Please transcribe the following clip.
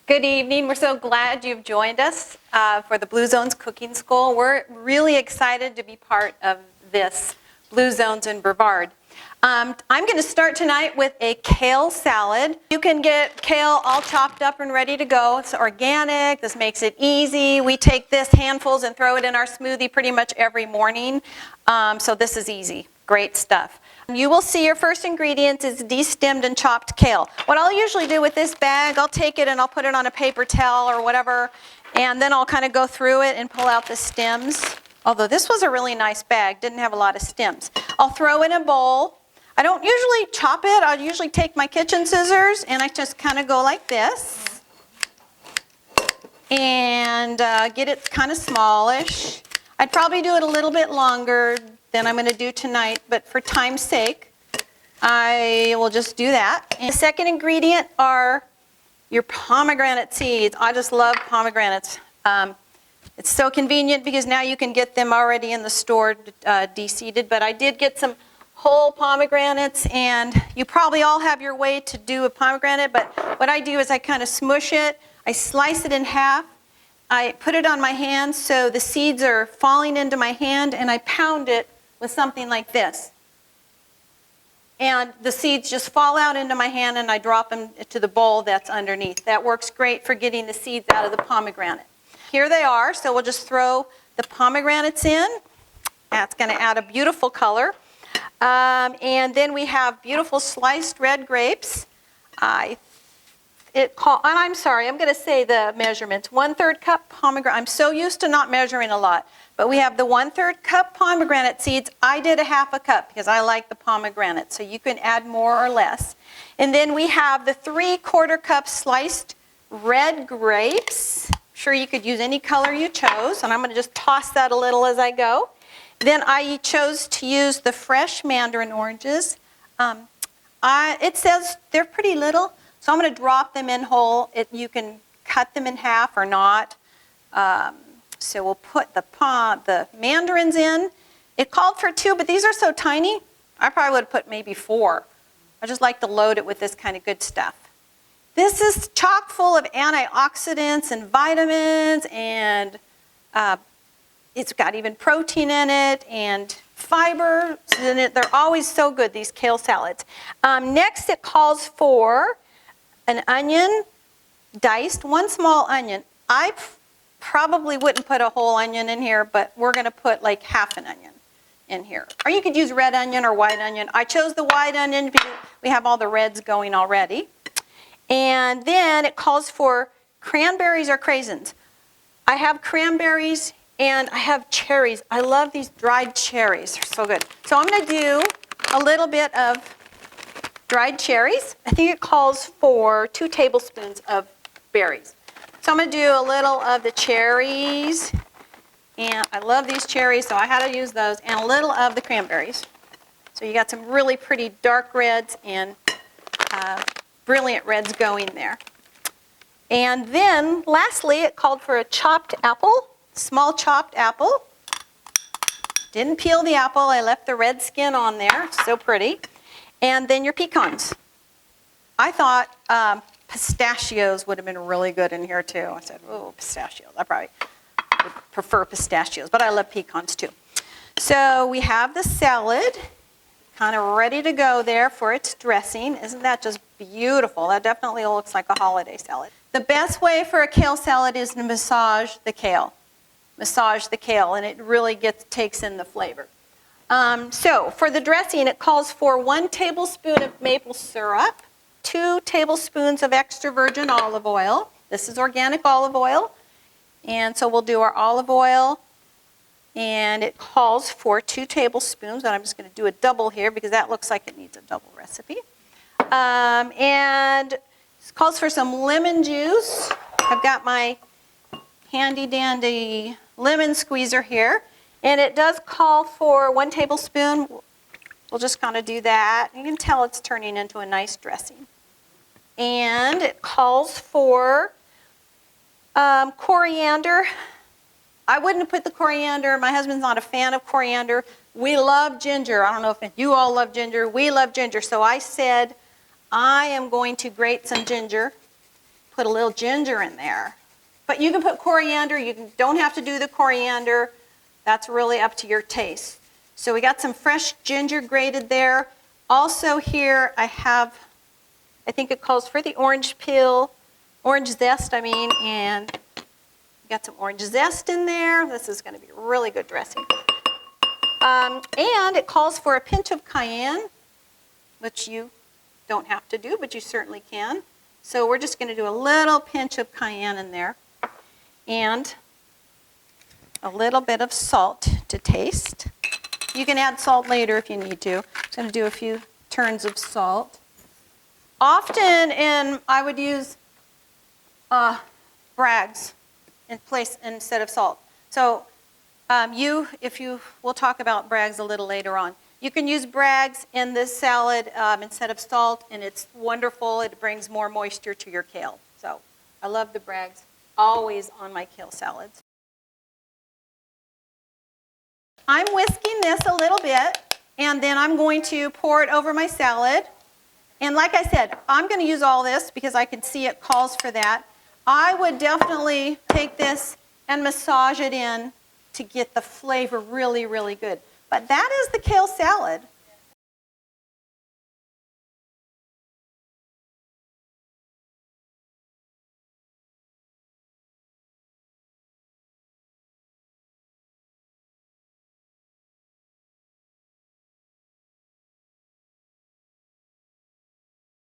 Good evening. We're so glad you've joined us for the Blue Zones Cooking School. We're really excited to be part of this Blue Zones in Brevard. I'm going to start tonight with a kale salad. You can get kale all chopped up and ready to go. It's organic. This makes it easy. We take this handfuls and throw it in our smoothie pretty much every morning. So this is easy. Great stuff. You will see your first ingredient is de-stemmed and chopped kale. What I'll usually do with this bag, I'll take it and I'll put it on a paper towel or whatever, and then I'll kind of go through it and pull out the stems. Although this was a really nice bag, didn't have a lot of stems. I'll throw in a bowl. I don't usually chop it. I'll usually take my kitchen scissors and I just kind of go like this and get it kind of smallish. I'd probably do it a little bit longer than I'm going to do tonight, but for time's sake, I will just do that. And the second ingredient are your pomegranate seeds. I just love pomegranates. It's so convenient because now you can get them already in the store de-seeded, but I did get some whole pomegranates, and you probably all have your way to do a pomegranate, but what I do is I kind of smush it, I slice it in half, I put it on my hand so the seeds are falling into my hand, and I pound it with something like this. And the seeds just fall out into my hand and I drop them to the bowl that's underneath. That works great for getting the seeds out of the pomegranate. Here they are, so we'll just throw the pomegranates in. That's going to add a beautiful color. And then we have beautiful sliced red grapes. I'm sorry, I'm going to say the measurements. 1/3 cup pomegranate. I'm so used to not measuring a lot. But we have the 1/3 cup pomegranate seeds. I did a 1/2 cup because I like the pomegranate. So you can add more or less. And then we have the 3/4 cup sliced red grapes. Sure, you could use any color you chose. And I'm going to just toss that a little as I go. Then I chose to use the fresh mandarin oranges. It says they're pretty little. So I'm going to drop them in whole. You can cut them in half or not. So we'll put the mandarins in. It called for 2, but these are so tiny, I probably would have put maybe 4. I just like to load it with this kind of good stuff. This is chock full of antioxidants and vitamins, and it's got even protein in it and fiber. They're always so good, these kale salads. Next, it calls for an onion, diced, 1 small onion. I probably wouldn't put a whole onion in here, but we're going to put like 1/2 an onion in here. Or you could use red onion or white onion. I chose the white onion because we have all the reds going already. And then it calls for cranberries or craisins. I have cranberries and I have cherries. I love these dried cherries. They're so good. So I'm going to do a little bit of dried cherries. I think it calls for 2 tablespoons of berries. So I'm going to do a little of the cherries, and I love these cherries, so I had to use those, and a little of the cranberries. So you got some really pretty dark reds and brilliant reds going there. And then lastly, it called for a chopped apple, small chopped apple. Didn't peel the apple, I left the red skin on there, it's so pretty. And then your pecans. I thought pistachios would have been really good in here too. I said, oh, pistachios. I probably would prefer pistachios, but I love pecans too. So we have the salad kind of ready to go there for its dressing. Isn't that just beautiful? That definitely looks like a holiday salad. The best way for a kale salad is to massage the kale. Massage the kale, and it really takes in the flavor. So for the dressing, it calls for 1 tablespoon of maple syrup, 2 tablespoons of extra virgin olive oil. This is organic olive oil. And so we'll do our olive oil. And it calls for 2 tablespoons. And I'm just going to do a double here because that looks like it needs a double recipe. And it calls for some lemon juice. I've got my handy dandy lemon squeezer here. And it does call for 1 tablespoon. We'll just kind of do that. You can tell it's turning into a nice dressing. And it calls for coriander. I wouldn't have put the coriander. My husband's not a fan of coriander. We love ginger. I don't know if you all love ginger. We love ginger. So I said, I am going to grate some ginger, put a little ginger in there. But you can put coriander. Don't have to do the coriander. That's really up to your taste. So we got some fresh ginger grated there. Also here I have, I think it calls for the orange peel, orange zest, and got some orange zest in there. This is going to be really good dressing. And it calls for a pinch of cayenne, which you don't have to do, but you certainly can. So we're just going to do a little pinch of cayenne in there. And a little bit of salt to taste. You can add salt later if you need to. I'm going to do a few turns of salt. Often I would use Bragg's instead of salt. So we'll talk about Bragg's a little later on. You can use Bragg's in this salad instead of salt, and it's wonderful. It brings more moisture to your kale. So I love the Bragg's, always on my kale salads. I'm whisking this a little bit, and then I'm going to pour it over my salad. And like I said, I'm going to use all this because I can see it calls for that. I would definitely take this and massage it in to get the flavor really, really good. But that is the kale salad.